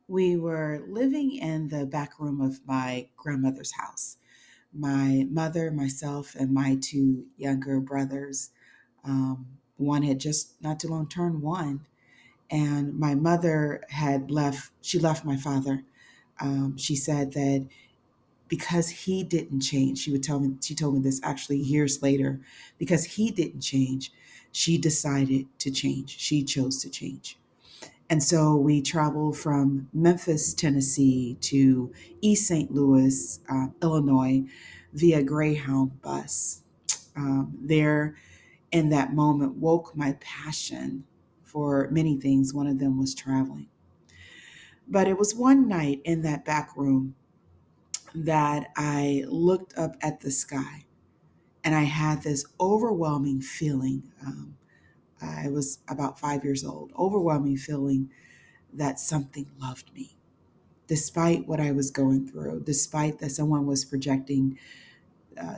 We were living in the back room of my grandmother's house. My mother, myself, and my two younger brothers. One had just not too long turned one, and my mother had left. She left my father. She said that because he didn't change, she would tell me. She told me this actually years later. Because he didn't change, she decided to change. She chose to change. And so we traveled from Memphis, Tennessee to East St. Louis, Illinois, via Greyhound bus. There, in that moment, woke my passion for many things. One of them was traveling. But it was one night in that back room that I looked up at the sky and I had this overwhelming feeling. I was about 5 years old, overwhelming feeling that something loved me despite what I was going through, despite that someone was projecting,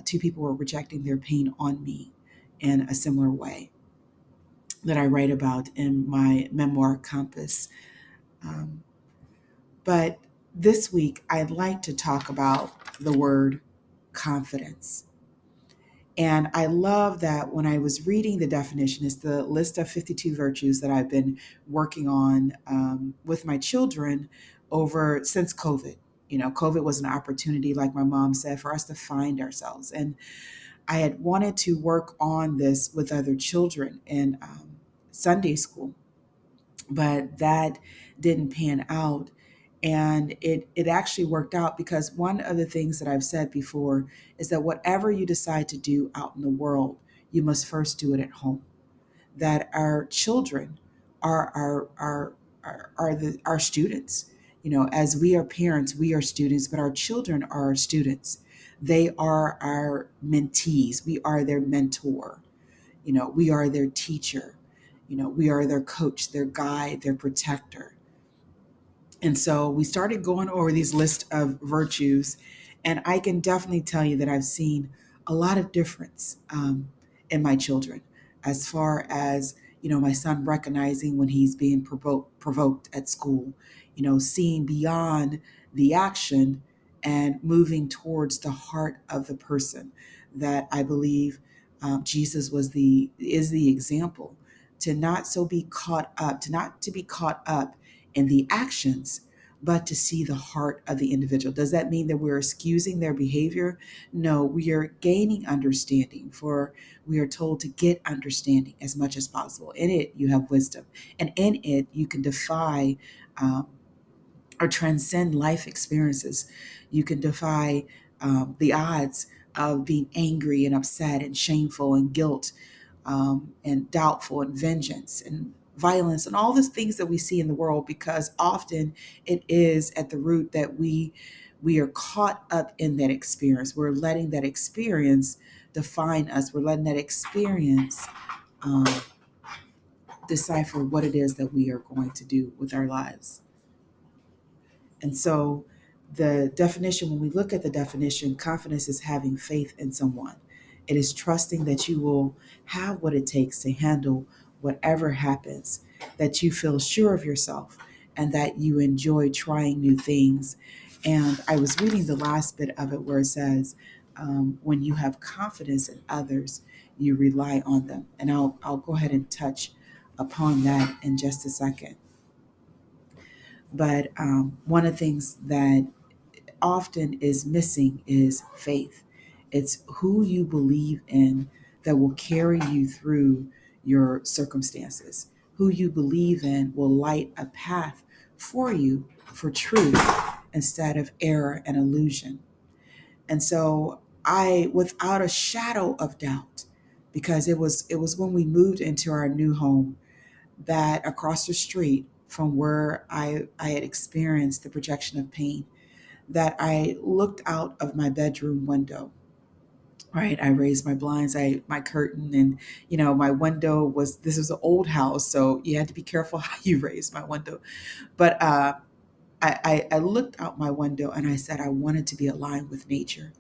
two people were projecting their pain on me in a similar way that I write about in my memoir, Compass. Um, but this week, I'd like to talk about the word confidence. And I love that when I was reading the definition, it's the list of 52 virtues that I've been working on with my children over since COVID. COVID was an opportunity, like my mom said, for us to find ourselves. And I had wanted to work on this with other children in Sunday school, but that didn't pan out. And it actually worked out because one of the things that I've said before is that whatever you decide to do out in the world, you must first do it at home. That our children are our students. As we are parents, we are students, but our children are our students. They are our mentees. We are their mentor. We are their teacher. We are their coach, their guide, their protector. And so we started going over these list of virtues, and I can definitely tell you that I've seen a lot of difference in my children, as far as my son recognizing when he's being provoked at school, seeing beyond the action and moving towards the heart of the person. That I believe Jesus is the example to not so be caught up, to not to be caught up in the actions, but to see the heart of the individual. Does that mean that we're excusing their behavior? No, we are gaining understanding, for we are told to get understanding as much as possible. In it, you have wisdom, and in it, you can defy or transcend life experiences. You can defy the odds of being angry and upset and shameful and guilt and doubtful and vengeance and violence and all these things that we see in the world, because often it is at the root that we are caught up in that experience. We're letting that experience define us. We're letting that experience um, decipher what it is that we are going to do with our lives. And so, the definition, when we look at the definition, confidence is having faith in someone. It is trusting that you will have what it takes to handle whatever happens, that you feel sure of yourself, and that you enjoy trying new things. And I was reading the last bit of it where it says, when you have confidence in others, you rely on them. And I'll go ahead and touch upon that in just a second. But one of the things that often is missing is faith. It's who you believe in that will carry you through your circumstances. Who you believe in will light a path for you for truth instead of error and illusion. And so without a shadow of doubt, because it was when we moved into our new home that across the street from where I had experienced the projection of pain, that I looked out of my bedroom window. Right, I raised my blinds, my curtain, and my window was. This was an old house, so you had to be careful how you raised my window. But I looked out my window and I said I wanted to be aligned with nature.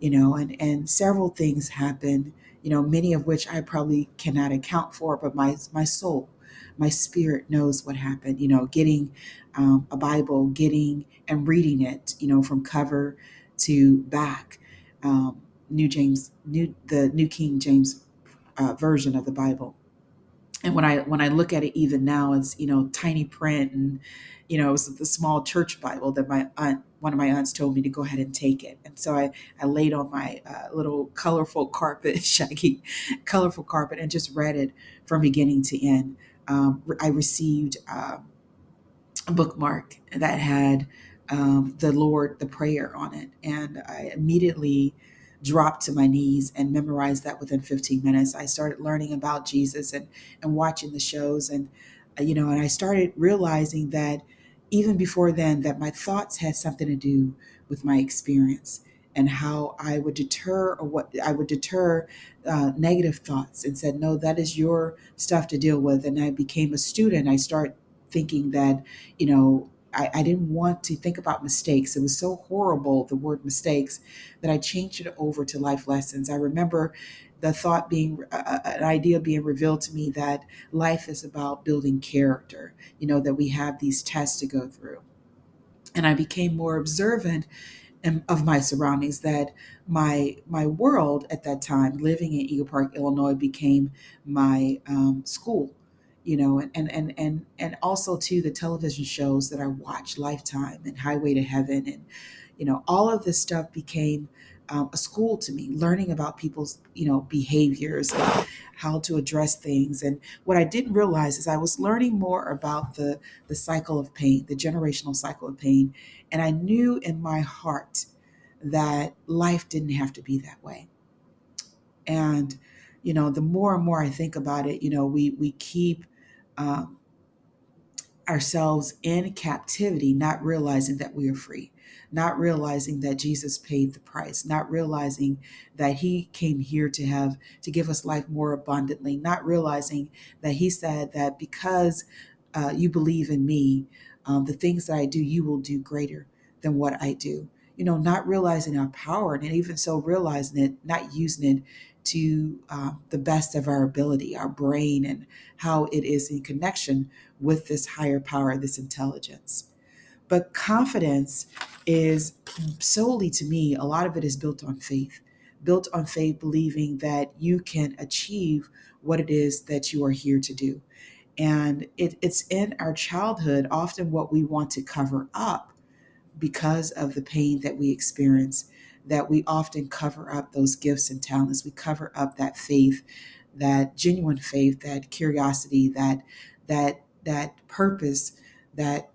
And several things happened. Many of which I probably cannot account for, but my soul My spirit knows what happened. Getting a Bible, getting and reading it, from cover to back. The New King James version of the Bible. And when I look at it even now, it's tiny print, and it was the small church Bible that one of my aunts told me to go ahead and take it. And so I laid on my little colorful carpet, shaggy, colorful carpet, and just read it from beginning to end. I received a bookmark that had the prayer on it. And I immediately dropped to my knees and memorized that within 15 minutes. I started learning about Jesus and watching the shows. And I started realizing that even before then, that my thoughts had something to do with my experience and how I would deter or what I would deter negative thoughts and said, no, that is your stuff to deal with. And I became a student. I start thinking that I didn't want to think about mistakes. It was so horrible, the word mistakes, that I changed it over to life lessons. I remember the thought being, an idea being revealed to me that life is about building character, that we have these tests to go through. And I became more observant of my surroundings, that my world at that time, living in Eagle Park, Illinois, became my school. And also to the television shows that I watched, Lifetime and Highway to Heaven, and all of this stuff became a school to me, learning about people's behaviors and how to address things. And what I didn't realize is I was learning more about the cycle of pain, the generational cycle of pain. And I knew in my heart that life didn't have to be that way. And the more and more I think about it, we keep um, ourselves in captivity, not realizing that we are free, not realizing that Jesus paid the price, not realizing that he came here to give us life more abundantly, not realizing that he said that because you believe in me, the things that I do, you will do greater than what I do. Not realizing our power, and even so realizing it, not using it to the best of our ability, our brain, and how it is in connection with this higher power, this intelligence. But confidence is solely, to me, a lot of it is built on faith, believing that you can achieve what it is that you are here to do. And it's in our childhood, often what we want to cover up because of the pain that we experience, that we often cover up those gifts and talents. We cover up that faith, that genuine faith, that curiosity, that purpose, that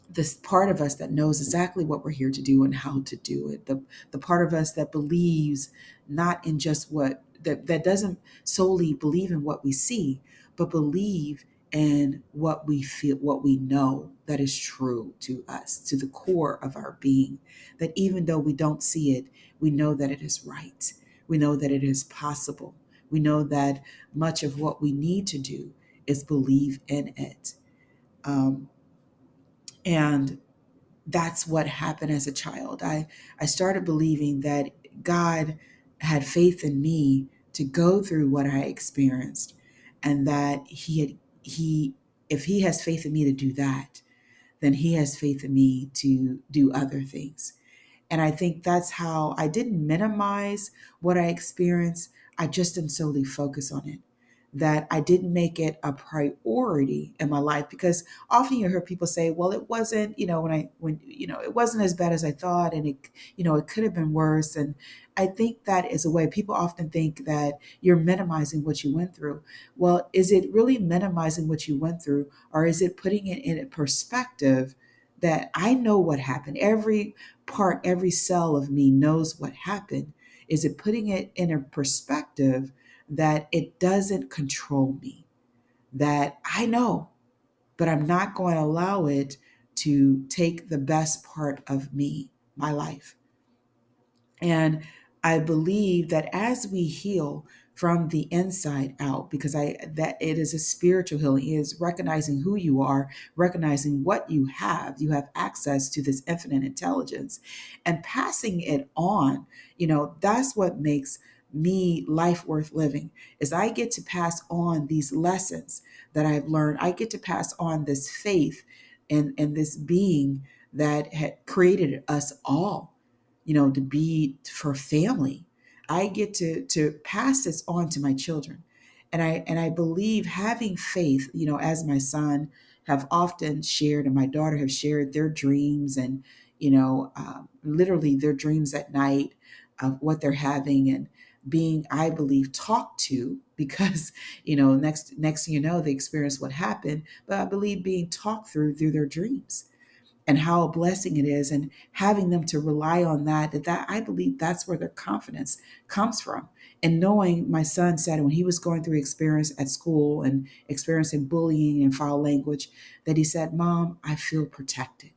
this part of us that knows exactly what we're here to do and how to do it. The part of us that believes not in just that doesn't solely believe in what we see, but believe in what we feel, what we know that is true to us, to the core of our being. That even though we don't see it, we know that it is right. We know that it is possible. We know that much of what we need to do is believe in it. Um, and that's what happened as a child. I started believing that God had faith in me to go through what I experienced, and that he if he has faith in me to do that, then he has faith in me to do other things. And I think that's how I didn't minimize what I experienced. I just didn't solely focus on it. That I didn't make it a priority in my life, because often you hear people say, well, it wasn't, it wasn't as bad as I thought, and it could have been worse. And I think that is a way people often think that you're minimizing what you went through. Well, is it really minimizing what you went through, or is it putting it in a perspective that I know what happened? Every cell of me knows what happened. Is it putting it in a perspective that it doesn't control me, that I know, but I'm not going to allow it to take the best part of me, my life? And I believe that as we heal from the inside out, because I that it is a spiritual healing, it is recognizing who you are, recognizing what you have. You have access to this infinite intelligence and passing it on. That's what makes me life worth living is I get to pass on these lessons that I've learned. I get to pass on this faith and this being that had created us all, to be for family. I get to pass this on to my children. And I believe having faith, as my son have often shared and my daughter have shared their dreams and, literally their dreams at night of what they're having and being, I believe, talked to because, next thing you know, they experience what happened. But I believe being talked through their dreams and how a blessing it is and having them to rely on that I believe that's where their confidence comes from. And knowing my son said when he was going through experience at school and experiencing bullying and foul language, that he said, Mom, I feel protected.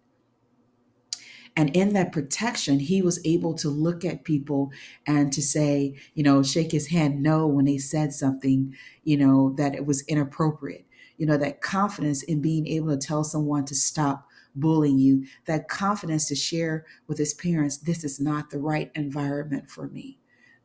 And in that protection, he was able to look at people and to say, shake his hand no when they said something, that it was inappropriate. That confidence in being able to tell someone to stop bullying you, that confidence to share with his parents, this is not the right environment for me.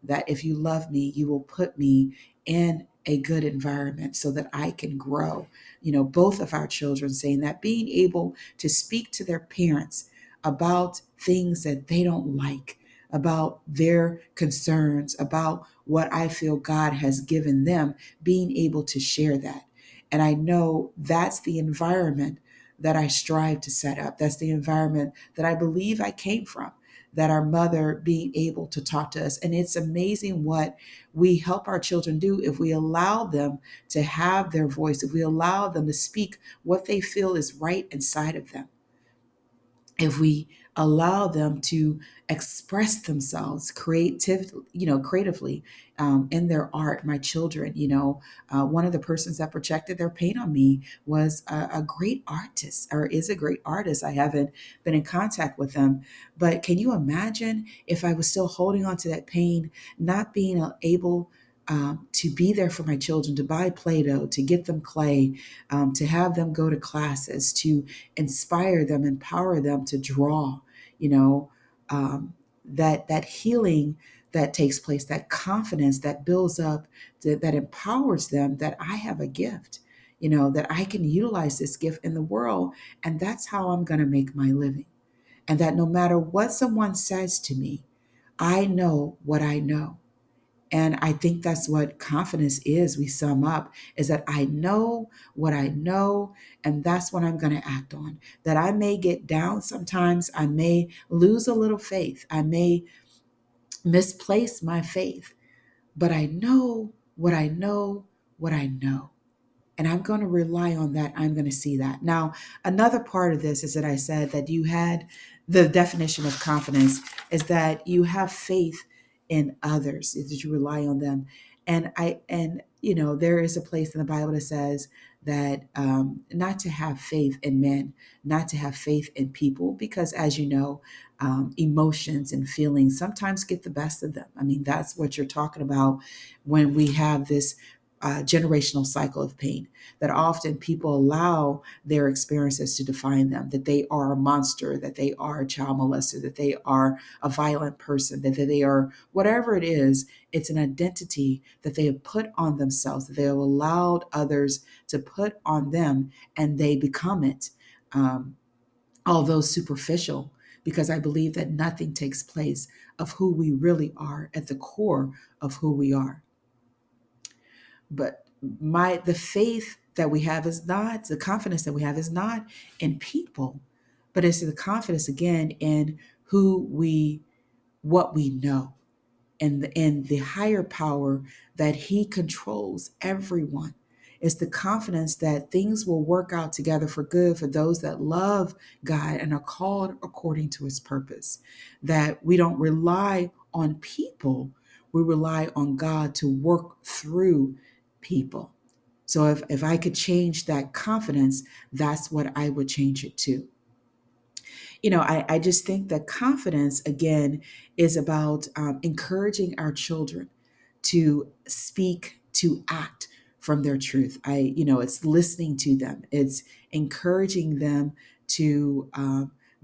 That if you love me, you will put me in a good environment so that I can grow. Both of our children saying that, being able to speak to their parents about things that they don't like, about their concerns, about what I feel God has given them, being able to share that. And I know that's the environment that I strive to set up. That's the environment that I believe I came from, that our mother being able to talk to us. And it's amazing what we help our children do if we allow them to have their voice, if we allow them to speak what they feel is right inside of them, if we allow them to express themselves creatively in their art. My children, one of the persons that projected their paint on me was a great artist, or is a great artist. I haven't been in contact with them, but can you imagine if I was still holding on to that pain, not being able to be there for my children, to buy Play-Doh, to get them clay, to have them go to classes, to inspire them, empower them to draw, that healing that takes place, that confidence that builds up, that empowers them, that I have a gift, that I can utilize this gift in the world. And that's how I'm going to make my living. And that no matter what someone says to me, I know what I know. And I think that's what confidence is. We sum up is that I know what I know, and that's what I'm going to act on. That I may get down sometimes, I may lose a little faith, I may misplace my faith, but I know what I know, what I know. And I'm going to rely on that. I'm going to see that. Now, another part of this is that I said that you had the definition of confidence is that you have faith in others, is that you rely on them. And there is a place in the Bible that says that not to have faith in men, not to have faith in people, because as you know, emotions and feelings sometimes get the best of them. I mean, that's what you're talking about when we have this generational cycle of pain, that often people allow their experiences to define them, that they are a monster, that they are a child molester, that they are a violent person, that they are whatever it is. It's an identity that they have put on themselves, that they have allowed others to put on them, and they become it, although superficial, because I believe that nothing takes place of who we really are at the core of who we are. But the faith that we have is not, the confidence that we have is not in people, but it's the confidence again in what we know, and the higher power that he controls everyone. It's the confidence that things will work out together for good for those that love God and are called according to his purpose. That we don't rely on people, we rely on God to work through people. So if I could change that confidence, that's what I would change it to. I just think that confidence, again, is about encouraging our children to speak, to act from their truth. It's listening to them, it's encouraging them to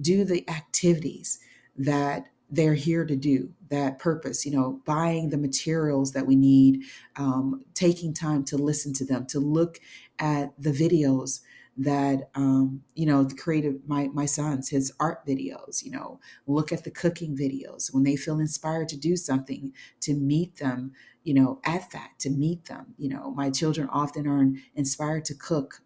do the activities that they're here to do, that purpose, buying the materials that we need, taking time to listen to them, to look at the videos that, the creative, my son's, his art videos, look at the cooking videos when they feel inspired to do something, to meet them, at that, to meet them. My children often are inspired to cook,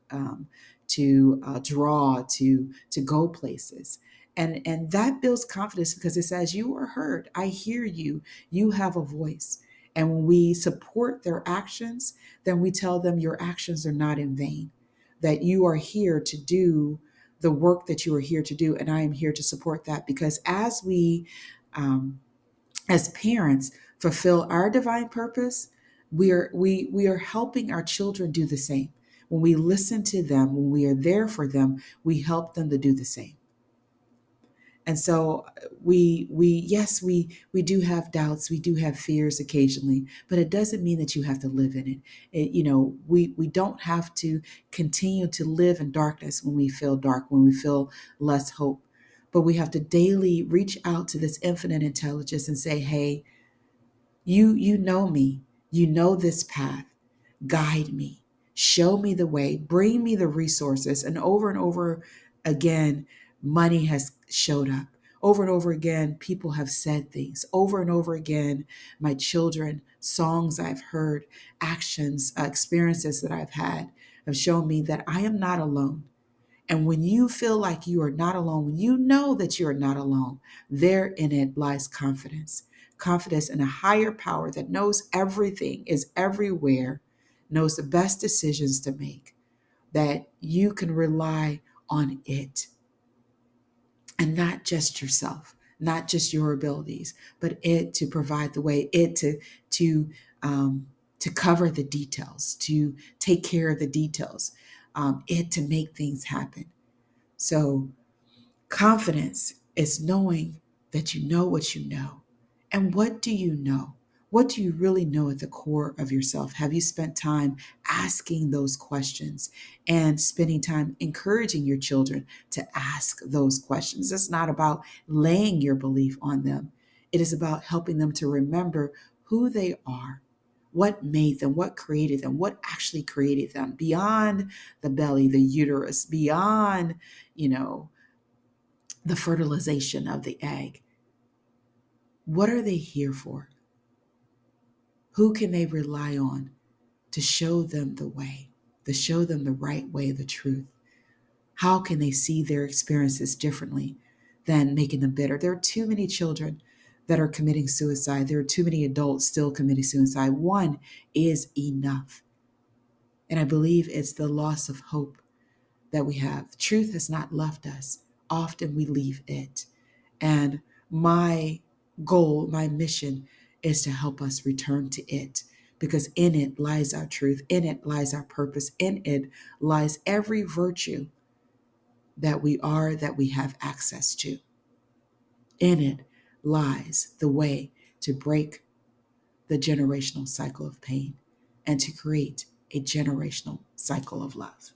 to draw, to go places. And that builds confidence because it says, you are heard. I hear you. You have a voice. And when we support their actions, then we tell them your actions are not in vain, that you are here to do the work that you are here to do. And I am here to support that, because um, as parents, fulfill our divine purpose, we are helping our children do the same. When we listen to them, when we are there for them, we help them to do the same. And so we yes, we do have doubts, we do have fears occasionally, but it doesn't mean that you have to live in it. We don't have to continue to live in darkness when we feel dark, when we feel less hope. But we have to daily reach out to this infinite intelligence and say, hey, you know me. You know this path. Guide me. Show me the way. Bring me the resources. And over again, money has showed up. Over and over again, people have said things. Over and over again, my children, songs I've heard, actions, experiences that I've had have shown me that I am not alone. And when you feel like you are not alone, when you know that you are not alone, there in it lies confidence. Confidence in a higher power that knows everything, is everywhere, knows the best decisions to make, that you can rely on it and not just yourself, not just your abilities, but it to provide the way, it to um, to cover the details, to take care of the details, it to make things happen. So confidence is knowing that you know what you know. And what do you know? What do you really know at the core of yourself? Have you spent time asking those questions and spending time encouraging your children to ask those questions? It's not about laying your belief on them. It is about helping them to remember who they are, what made them, what created them, what actually created them beyond the belly, the uterus, beyond, you know, the fertilization of the egg. What are they here for? Who can they rely on to show them the way, to show them the right way, the truth? How can they see their experiences differently than making them bitter? There are too many children that are committing suicide. There are too many adults still committing suicide. One is enough. And I believe it's the loss of hope that we have. Truth has not left us. Often we leave it. And my goal, my mission is to help us return to it, because in it lies our truth. In it lies our purpose. In it lies every virtue that we are, that we have access to. In it lies the way to break the generational cycle of pain and to create a generational cycle of love.